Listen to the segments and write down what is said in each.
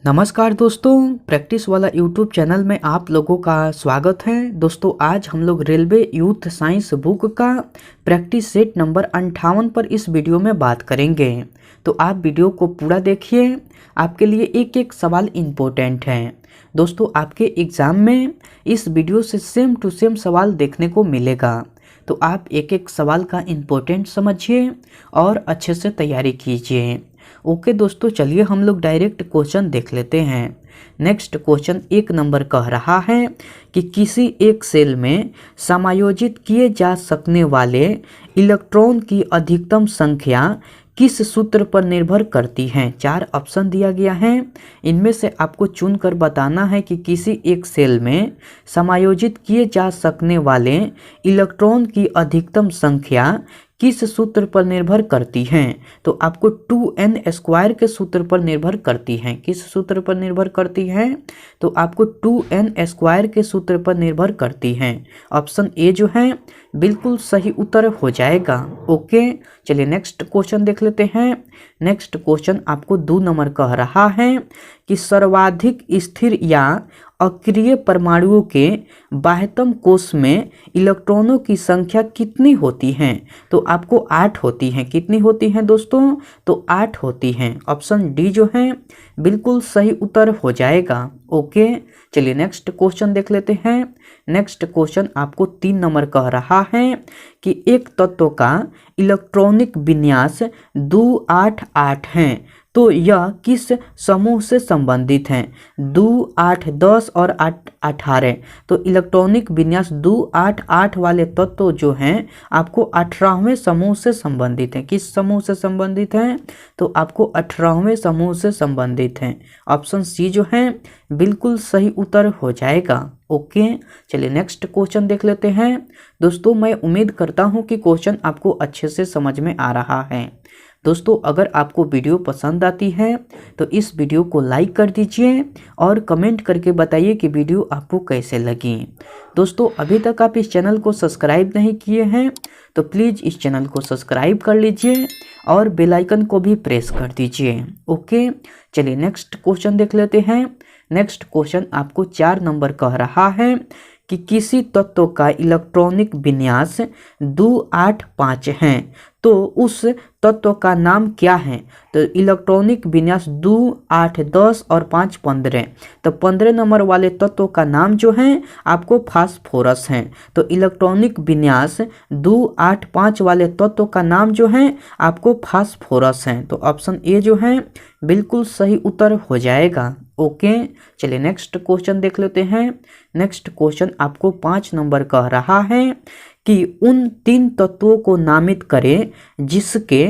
नमस्कार दोस्तों, प्रैक्टिस वाला यूट्यूब चैनल में आप लोगों का स्वागत है। दोस्तों आज हम लोग रेलवे यूथ साइंस बुक का प्रैक्टिस सेट नंबर 58 पर इस वीडियो में बात करेंगे। तो आप वीडियो को पूरा देखिए, आपके लिए एक एक सवाल इम्पोर्टेंट है। दोस्तों आपके एग्ज़ाम में इस वीडियो से सेम टू सेम सवाल देखने को मिलेगा, तो आप एक एक सवाल का इम्पोर्टेंट समझिए और अच्छे से तैयारी कीजिए। ओके दोस्तों, चलिए हम लोग डायरेक्ट क्वेश्चन देख लेते हैं। नेक्स्ट क्वेश्चन 1 नंबर कह रहा है कि किसी एक सेल में समायोजित किए जा सकने वाले इलेक्ट्रॉन की अधिकतम संख्या किस सूत्र पर निर्भर करती है। 4 ऑप्शन दिया गया है, इनमें से आपको चुनकर बताना है कि किसी एक सेल में समायोजित किए जा सकने वाले इलेक्ट्रॉन की अधिकतम संख्या किस सूत्र पर निर्भर करती हैं। तो आपको 2n² के सूत्र पर निर्भर करती हैं। किस सूत्र पर निर्भर करती हैं? तो आपको 2n² के सूत्र पर निर्भर करती हैं। ऑप्शन ए जो है बिल्कुल सही उत्तर हो जाएगा। ओके, चलिए नेक्स्ट क्वेश्चन देख लेते हैं। नेक्स्ट क्वेश्चन आपको 2 नंबर कह रहा है कि सर्वाधिक स्थिर या अक्रिय परमाणुओं के बाह्यतम कोश में इलेक्ट्रॉनों की संख्या कितनी होती है। तो आपको 8 होती हैं। कितनी होती हैं दोस्तों? तो 8 होती हैं। ऑप्शन डी जो है बिल्कुल सही उत्तर हो जाएगा। ओके, चलिए नेक्स्ट क्वेश्चन देख लेते हैं। नेक्स्ट क्वेश्चन आपको 3 नंबर कह रहा है कि एक तत्व का इलेक्ट्रॉनिक विन्यास 2 8 8 है, तो यह किस समूह से संबंधित हैं। 2 8 10 और 8 18। तो इलेक्ट्रॉनिक विन्यास 2 8 8 वाले तत्व जो हैं आपको 18वें समूह से संबंधित हैं। किस समूह से संबंधित हैं? तो आपको 18वें समूह से संबंधित हैं। ऑप्शन सी जो है बिल्कुल सही उत्तर हो जाएगा। ओके, चलिए नेक्स्ट क्वेश्चन देख लेते हैं। दोस्तों मैं उम्मीद करता हूं कि क्वेश्चन आपको अच्छे से समझ में आ रहा है। दोस्तों अगर आपको वीडियो पसंद आती है तो इस वीडियो को लाइक कर दीजिए और कमेंट करके बताइए कि वीडियो आपको कैसे लगी। दोस्तों अभी तक आप इस चैनल को सब्सक्राइब नहीं किए हैं तो प्लीज़ इस चैनल को सब्सक्राइब कर लीजिए और बेल आइकन को भी प्रेस कर दीजिए। ओके, चलिए नेक्स्ट क्वेश्चन देख लेते हैं। नेक्स्ट क्वेश्चन आपको 4 नंबर कह रहा है कि किसी तत्व का इलेक्ट्रॉनिक विन्यास 2 8 5 है, तो उस तत्व का नाम क्या है। तो इलेक्ट्रॉनिक विन्यास 2 8 10 और 5 15। तो 15 नंबर वाले तत्व का नाम जो है आपको फास्फोरस है। तो इलेक्ट्रॉनिक विन्यास 2 8 5 वाले तत्व का नाम जो है आपको फास्फोरस है। तो ऑप्शन ए जो है बिल्कुल सही उत्तर हो जाएगा। ओके, चलिए नेक्स्ट क्वेश्चन देख लेते हैं। नेक्स्ट क्वेश्चन आपको 5 नंबर कह रहा है कि उन 3 तत्वों को नामित करें जिसके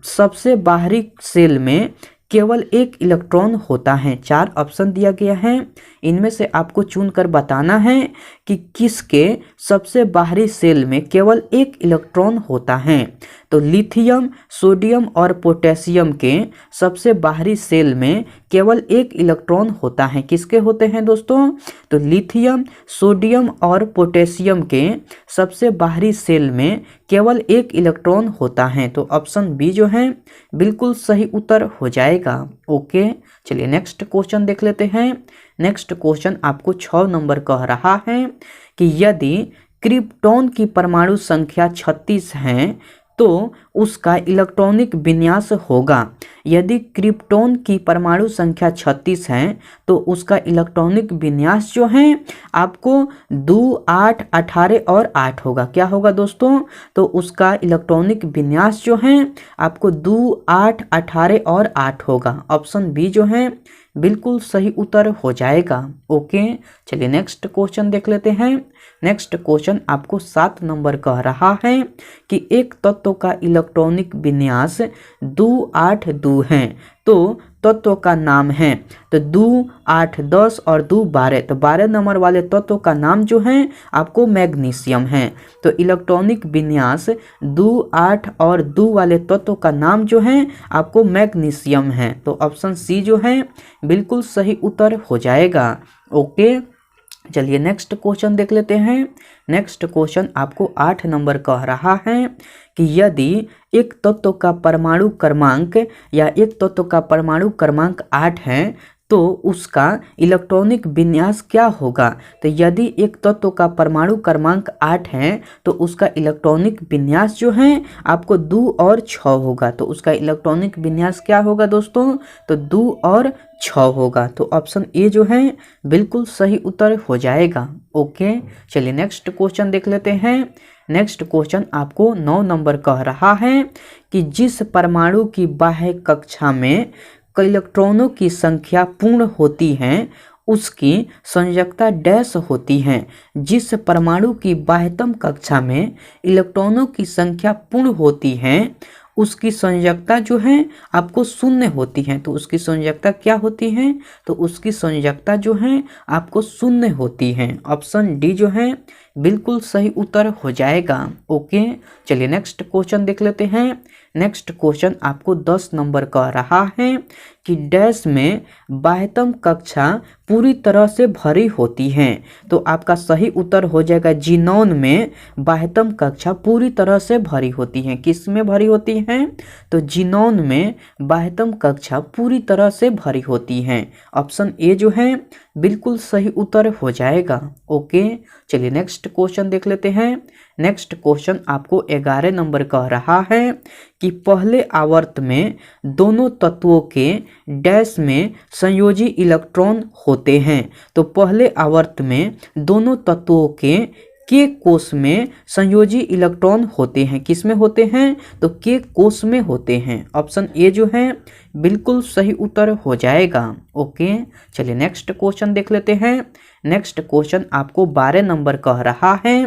सबसे बाहरी सेल में केवल एक इलेक्ट्रॉन होता है। 4 ऑप्शन दिया गया है, इनमें से आपको चुनकर बताना है कि किसके सबसे बाहरी सेल में केवल एक इलेक्ट्रॉन होता है। तो लिथियम, सोडियम और पोटेशियम के सबसे बाहरी सेल में केवल एक इलेक्ट्रॉन होता है। किसके होते हैं दोस्तों? तो लिथियम, सोडियम और पोटेशियम के सबसे बाहरी सेल में केवल एक इलेक्ट्रॉन होता है। तो ऑप्शन बी जो है बिल्कुल सही उत्तर हो जाएगा। ओके, चलिए नेक्स्ट क्वेश्चन देख लेते हैं। नेक्स्ट क्वेश्चन आपको 6 नंबर कह रहा है कि यदि क्रिप्टॉन की परमाणु संख्या 36 है तो उसका इलेक्ट्रॉनिक विन्यास होगा। यदि क्रिप्टॉन की परमाणु संख्या 36 है तो उसका इलेक्ट्रॉनिक विन्यास जो है आपको 2 8 18 और 8 होगा। क्या होगा दोस्तों? तो उसका इलेक्ट्रॉनिक विन्यास जो है आपको 2 8 18 और 8 होगा। ऑप्शन बी जो है बिल्कुल सही उत्तर हो जाएगा। ओके, चलिए नेक्स्ट क्वेश्चन देख लेते हैं। नेक्स्ट क्वेश्चन आपको 7 नंबर कह रहा है कि एक तत्व का इलेक्ट्रॉनिक विन्यास 2 8 2 है, तो तत्व का नाम है। तो 2 8 10 और 2 12। तो 12 नंबर वाले तत्व का नाम जो है आपको मैग्नीशियम है। तो इलेक्ट्रॉनिक विन्यास 2 8 और 2 वाले तत्व का नाम जो है आपको मैग्नीशियम है। तो ऑप्शन सी जो है बिल्कुल सही उत्तर हो जाएगा। ओके, चलिए नेक्स्ट क्वेश्चन देख लेते हैं। नेक्स्ट क्वेश्चन आपको 8 नंबर कह रहा है कि यदि एक तत्व का परमाणु क्रमांक या एक तत्व का परमाणु क्रमांक 8 है तो उसका इलेक्ट्रॉनिक विन्यास क्या होगा। तो यदि एक तत्व का परमाणु क्रमांक 8 है तो उसका इलेक्ट्रॉनिक विन्यास जो है आपको 2 और 6 होगा। तो उसका इलेक्ट्रॉनिक विन्यास क्या होगा दोस्तों, तो 2 और 6 होगा। तो ऑप्शन ए जो है बिल्कुल सही उत्तर हो जाएगा। ओके, चलिए नेक्स्ट क्वेश्चन देख लेते हैं। नेक्स्ट क्वेश्चन आपको 9 नंबर कह रहा है कि जिस परमाणु की बाह्य कक्षा में इलेक्ट्रॉनों की संख्या पूर्ण होती है उसकी संयोजकता डैश होती है। जिस परमाणु की बाह्यतम कक्षा में इलेक्ट्रॉनों की संख्या पूर्ण होती है उसकी संयोजकता जो है आपको शून्य होती है। तो उसकी संयोजकता क्या होती है, तो उसकी संयोजकता जो है आपको शून्य होती है। ऑप्शन डी जो है बिल्कुल सही उत्तर हो जाएगा। ओके, चलिए नेक्स्ट क्वेश्चन देख लेते हैं। नेक्स्ट क्वेश्चन आपको 10 नंबर कह रहा है कि डैश में बाह्यतम कक्षा पूरी तरह से भरी होती है। तो आपका सही उत्तर हो जाएगा जिनॉन में बाह्यतम कक्षा पूरी तरह से भरी होती है। किस में भरी होती है, तो जिनॉन में बाह्यतम कक्षा पूरी तरह से भरी होती है। ऑप्शन ए जो है बिल्कुल सही उत्तर हो जाएगा। ओके, चलिए नेक्स्ट क्वेश्चन देख लेते हैं। नेक्स्ट क्वेश्चन आपको 11 नंबर कह रहा है कि पहले आवर्त में दोनों तत्वों के डैश में संयोजी इलेक्ट्रॉन होते हैं। तो पहले आवर्त में दोनों तत्वों के कोष में संयोजी इलेक्ट्रॉन होते हैं। किस में होते हैं, तो के कोष में होते हैं। ऑप्शन ए जो है बिल्कुल सही उत्तर हो जाएगा। ओके, चलिए नेक्स्ट क्वेश्चन देख लेते हैं। नेक्स्ट क्वेश्चन आपको 12 नंबर कह रहा है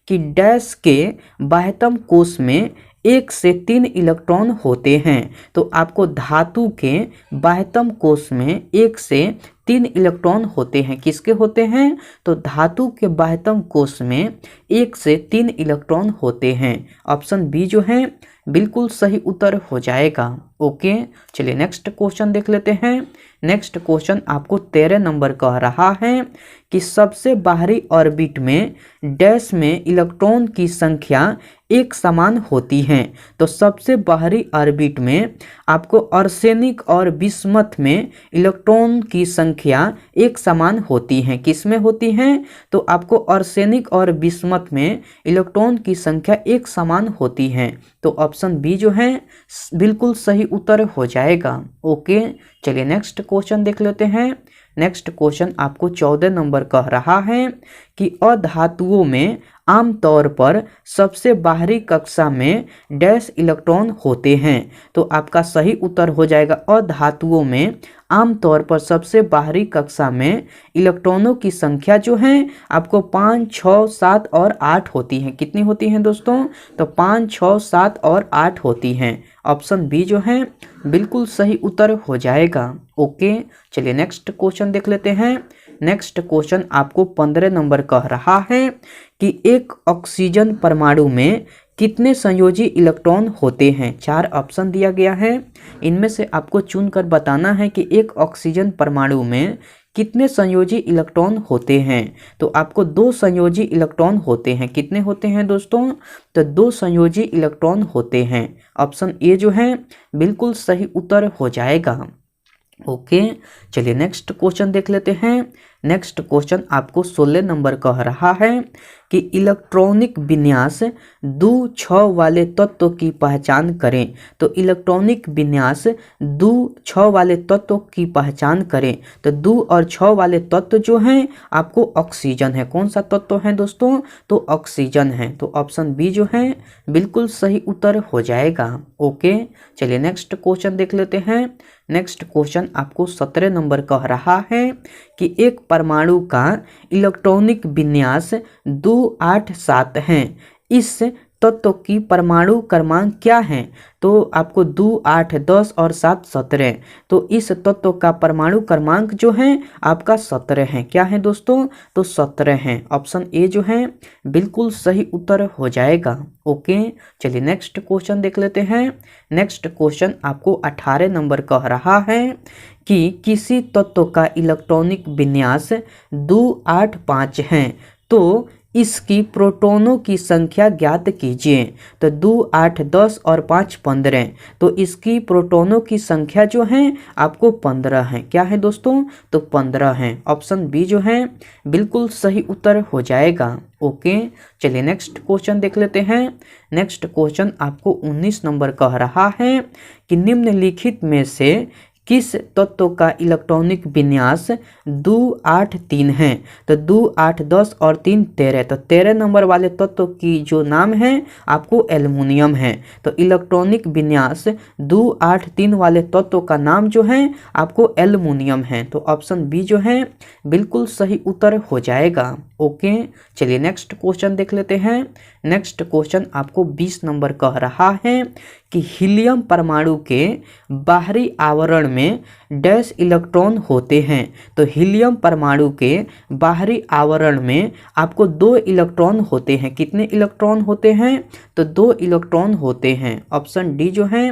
कि डैश के बाह्यतम कोष में 1 से 3 इलेक्ट्रॉन होते हैं। तो आपको धातु के बाह्यतम कोष में 1 से 3 इलेक्ट्रॉन होते हैं। किसके होते हैं, तो धातु के बाह्यतम कोष में 1 से 3 इलेक्ट्रॉन होते हैं। ऑप्शन बी जो है बिल्कुल सही उत्तर हो जाएगा। ओके, चलिए नेक्स्ट क्वेश्चन देख लेते हैं। नेक्स्ट क्वेश्चन आपको 13 नंबर कह रहा है कि सबसे बाहरी ऑर्बिट में डैश में इलेक्ट्रॉन की संख्या एक समान होती है। तो सबसे बाहरी ऑर्बिट में आपको आर्सेनिक और बिस्मथ में इलेक्ट्रॉन की संख्या एक समान होती है। किस में होती है, तो आपको आर्सेनिक और बिस्मथ में इलेक्ट्रॉन की संख्या एक समान होती है। तो ऑप्शन बी जो है बिल्कुल सही उत्तर हो जाएगा। ओके, चलिए नेक्स्ट क्वेश्चन देख लेते हैं। नेक्स्ट क्वेश्चन आपको 14 नंबर कह रहा है कि अधातुओं में आमतौर पर सबसे बाहरी कक्षा में डैश इलेक्ट्रॉन होते हैं। तो आपका सही उत्तर हो जाएगा अधातुओं में आमतौर पर सबसे बाहरी कक्षा में इलेक्ट्रॉनों की संख्या जो है आपको 5, 6, 7 और 8 होती है। कितनी होती हैं दोस्तों, तो 5, 6, 7 और 8 होती हैं। ऑप्शन बी जो है बिल्कुल सही उत्तर हो जाएगा। ओके, चलिए नेक्स्ट क्वेश्चन देख लेते हैं। नेक्स्ट क्वेश्चन आपको 15 नंबर कह रहा है कि एक ऑक्सीजन परमाणु में कितने संयोजी इलेक्ट्रॉन होते हैं। 4 ऑप्शन दिया गया है, इनमें से आपको चुनकर बताना है कि एक ऑक्सीजन परमाणु में कितने संयोजी इलेक्ट्रॉन होते हैं। तो आपको 2 संयोजी इलेक्ट्रॉन होते हैं। कितने होते हैं दोस्तों, तो 2 संयोजी इलेक्ट्रॉन होते हैं। ऑप्शन ए जो है बिल्कुल सही उत्तर हो जाएगा। ओके, चलिए नेक्स्ट क्वेश्चन देख लेते हैं। नेक्स्ट क्वेश्चन आपको 16 नंबर कह रहा है कि इलेक्ट्रॉनिक विन्यास 2, 6 वाले तत्व की पहचान करें। तो इलेक्ट्रॉनिक विन्यास 2, 6 वाले तत्व की पहचान करें। तो 2 और 6 वाले तत्व जो हैं आपको ऑक्सीजन है। कौन सा तत्व है दोस्तों, तो ऑक्सीजन है। तो ऑप्शन बी जो है बिल्कुल सही उत्तर हो जाएगा। ओके, चलिए नेक्स्ट क्वेश्चन देख लेते हैं। नेक्स्ट क्वेश्चन आपको 17 नंबर कह रहा है कि एक परमाणु का इलेक्ट्रॉनिक विन्यास 2, 8, 7 है। इस तत्व की परमाणु क्रमांक क्या है, तो आपको 2, 8, 10 और 7, 17। तो इस तत्व का परमाणु क्रमांक जो है आपका 17 है। क्या है दोस्तों, तो 17 है। ऑप्शन ए जो है बिल्कुल सही उत्तर हो जाएगा। ओके, चलिए नेक्स्ट क्वेश्चन देख लेते हैं। नेक्स्ट क्वेश्चन आपको 18 नंबर कह रहा है कि किसी तत्व का इलेक्ट्रॉनिक विन्यास 2, 8, 5 है। तो इसकी प्रोटॉनों की संख्या ज्ञात कीजिए। तो 2 8 10 और 5 15। तो इसकी प्रोटॉनों की संख्या जो है आपको 15 है। क्या है दोस्तों? तो 15 है। ऑप्शन बी जो है बिल्कुल सही उत्तर हो जाएगा। ओके, चलिए नेक्स्ट क्वेश्चन देख लेते हैं। नेक्स्ट क्वेश्चन आपको 19 नंबर कह रहा है कि निम्नलिखित में से किस तत्व का इलेक्ट्रॉनिक विन्यास 2 8 3 है? तो 2 8 10 और 3 13। तो 13 नंबर वाले तत्व की जो नाम है आपको एल्युमिनियम है। तो इलेक्ट्रॉनिक विन्यास 2 8 3 वाले तत्व का नाम जो है आपको एल्युमिनियम है। तो ऑप्शन बी जो है बिल्कुल सही उत्तर हो जाएगा। ओके, चलिए नेक्स्ट क्वेश्चन देख लेते हैं। नेक्स्ट क्वेश्चन आपको 20 नंबर कह रहा है कि हीलियम परमाणु के बाहरी आवरण में डैश इलेक्ट्रॉन होते हैं। तो हीलियम परमाणु के बाहरी आवरण में आपको 2 इलेक्ट्रॉन होते हैं। कितने इलेक्ट्रॉन होते हैं? तो 2 इलेक्ट्रॉन होते हैं। ऑप्शन डी जो है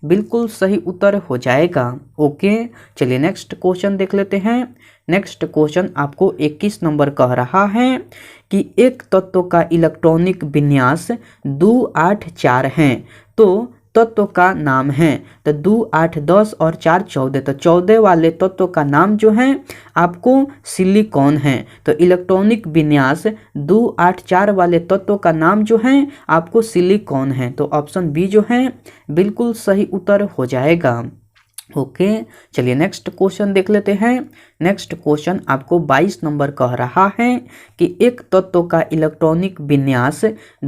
बिल्कुल सही उत्तर हो जाएगा। ओके, चलिए नेक्स्ट क्वेश्चन देख लेते हैं। नेक्स्ट क्वेश्चन आपको 21 नंबर कह रहा है कि एक तत्व का इलेक्ट्रॉनिक विन्यास 2 8 4 है। तो तत्व का नाम है। तो 2 8 10 और 4 14। तो 14 वाले तत्व का नाम जो है आपको सिलिकॉन है। तो इलेक्ट्रॉनिक विन्यास 2 8 4 वाले तत्व का नाम जो है आपको सिलिकॉन है। तो ऑप्शन बी जो है बिल्कुल सही उत्तर हो जाएगा। ओके, चलिए नेक्स्ट क्वेश्चन देख लेते हैं। नेक्स्ट क्वेश्चन आपको 22 नंबर कह रहा है कि एक तत्व का इलेक्ट्रॉनिक विन्यास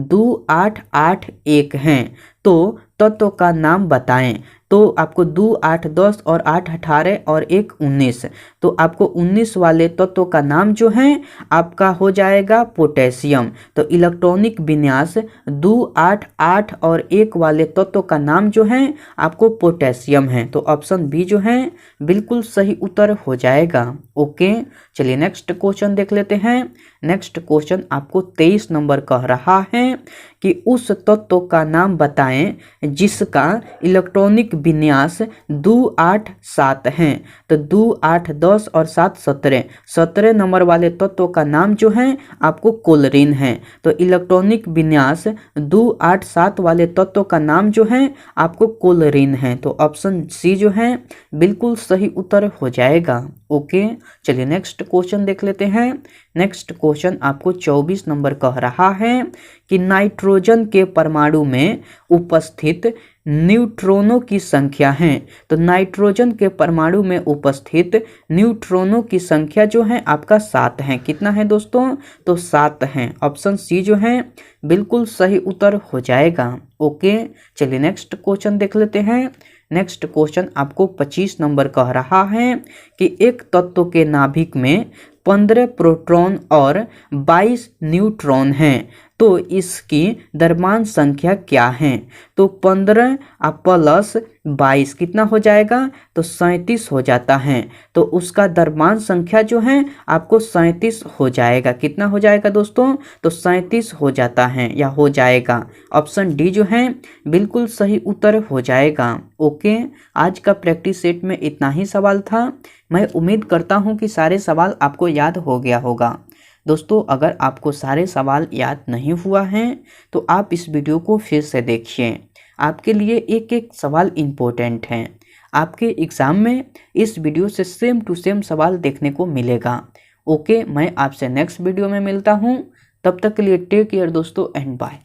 2 8 8 1 है। तो तत्व का नाम बताएं। तो आपको 2 8 10 और 8 18 और 1 19। तो आपको 19 वाले तत्व का नाम जो है आपका हो जाएगा पोटेशियम। तो इलेक्ट्रॉनिक विन्यास 2 8 8 और 1 वाले तत्व का नाम जो है आपको पोटेशियम है। तो ऑप्शन बी जो है बिल्कुल सही उत्तर हो जाएगा। ओके, चलिए नेक्स्ट क्वेश्चन देख लेते हैं। नेक्स्ट क्वेश्चन आपको 23 नंबर कह रहा है कि उस तत्व का नाम बताएं जिसका इलेक्ट्रॉनिक विन्यास 2 8 7 है। तो 2 8 10 और 7 17। 17 नंबर वाले तत्व का नाम जो है आपको क्लोरीन है। तो इलेक्ट्रॉनिक विन्यास 2 8 7 वाले तत्व का नाम जो है आपको क्लोरीन है। तो ऑप्शन सी जो है बिल्कुल सही उत्तर हो जाएगा। ओके, चलिए नेक्स्ट क्वेश्चन देख लेते हैं। नेक्स्ट क्वेश्चन आपको 24 नंबर कह रहा है कि नाइट्रोजन के परमाणु में उपस्थित न्यूट्रॉनों की संख्या है। तो नाइट्रोजन के परमाणु में उपस्थित न्यूट्रॉनों की संख्या जो है आपका 7 है। कितना है दोस्तों? तो 7 है। ऑप्शन सी जो है बिल्कुल सही उत्तर हो जाएगा। ओके, चलिए नेक्स्ट क्वेश्चन देख लेते हैं। नेक्स्ट क्वेश्चन आपको 25 नंबर कह रहा है कि एक तत्व के नाभिक में 15 प्रोटॉन और 22 न्यूट्रॉन हैं। तो इसकी द्रव्यमान संख्या क्या है? तो 15 प्लस 22 कितना हो जाएगा? तो 37 हो जाता है। तो उसका द्रव्यमान संख्या जो है आपको 37 हो जाएगा। कितना हो जाएगा दोस्तों? तो 37 हो जाता है या हो जाएगा। ऑप्शन डी जो है बिल्कुल सही उत्तर हो जाएगा। ओके, आज का प्रैक्टिस सेट में इतना ही सवाल था। मैं उम्मीद करता हूँ कि सारे सवाल आपको याद हो गया होगा। दोस्तों, अगर आपको सारे सवाल याद नहीं हुआ है तो आप इस वीडियो को फिर से देखिए। आपके लिए एक एक सवाल इम्पोर्टेंट है। आपके एग्ज़ाम में इस वीडियो से सेम टू सेम सवाल देखने को मिलेगा। ओके, मैं आपसे नेक्स्ट वीडियो में मिलता हूँ। तब तक के लिए टेक केयर दोस्तों एंड बाय।